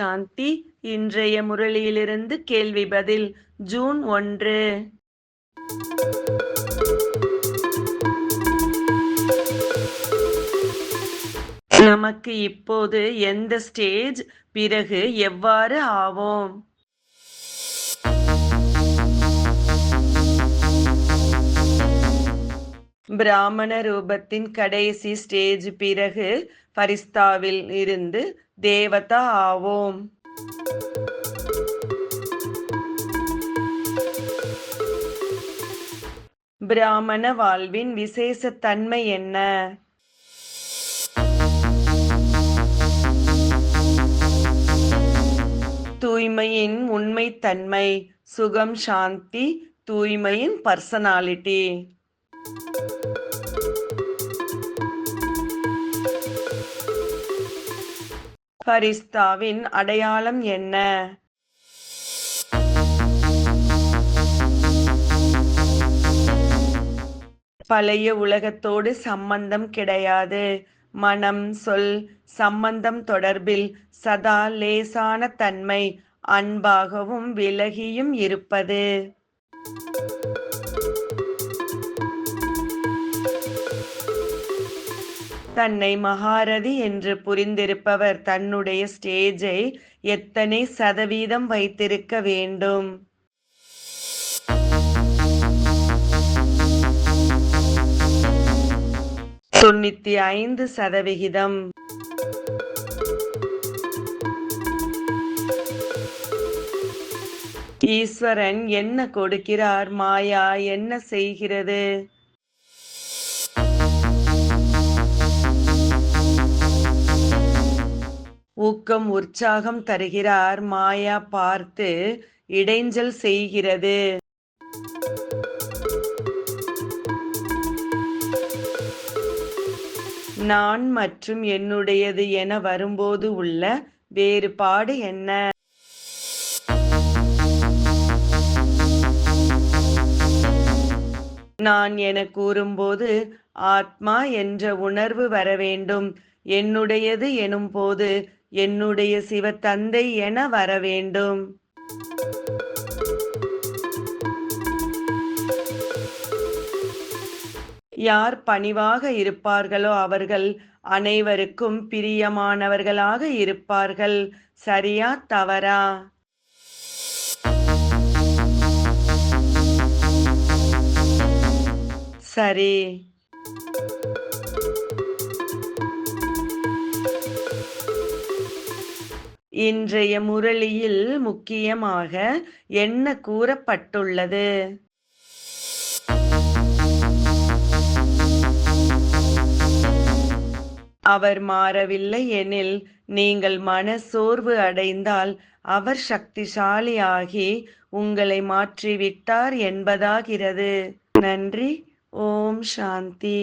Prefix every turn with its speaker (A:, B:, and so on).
A: சாந்தி. இன்றைய முரளியிலிருந்து கேள்வி பதில். ஜூன் 1. நமக்கு இப்போது எந்த ஸ்டேஜ், பிறகு எவ்வாறு ஆவோம்? பிராமண ரூபத்தின் கடைசி ஸ்டேஜ், பிறகு ஃபரிஸ்தாவில் இருந்து தேவதா ஆவோம். பிராமண வாழ்வின் விசேஷ தன்மை என்ன? தூய்மையின் உண்மைத்தன்மை, சுகம், சாந்தி, தூய்மையின் பர்சனாலிட்டி. ஃபரிஸ்தாவின் அடையாளம் என்ன? பழைய உலகத்தோடு சம்பந்தம் கிடையாது. மனம், சொல், சம்பந்தம் தொடர்பில் சதா லேசான தன்மை, அன்பாகவும் விலகியும் இருப்பது. தன்னை மகாரதி என்று புரிந்திருப்பவர் தன்னுடைய ஸ்டேஜை எத்தனை சதவீதம் வைத்திருக்க வேண்டும்? 95%. ஈஸ்வரன் என்ன கொடுக்கிறார், மாயா என்ன செய்கிறது? ஊக்கம், உற்சாகம் தருகிறார், மாயா பார்த்து இடைஞ்சல் செய்கிறது. நான் மற்றும் என்னுடையது என வரும்போது உள்ள வேறுபாடு என்ன? நான் என கூறும்போது ஆத்மா என்ற உணர்வு வர வேண்டும். என்னுடையது எனும் போது என்னுடைய சிவத்தந்தை என வர வேண்டும். யார் பணிவாக இருப்பார்களோ அவர்கள் அனைவருக்கும் பிரியமானவர்களாக இருப்பார்கள். சரியா தவறா? சரி. இன்றைய முரளியில் முக்கியமாக என்ன கூறப்பட்டுள்ளது? அவர் மாறவில்லை எனில், நீங்கள் மன சோர்வு அடைந்தால் அவர் சக்திசாலியாகி உங்களை மாற்றிவிட்டார் என்பதாகிறது. நன்றி. ஓம் சாந்தி.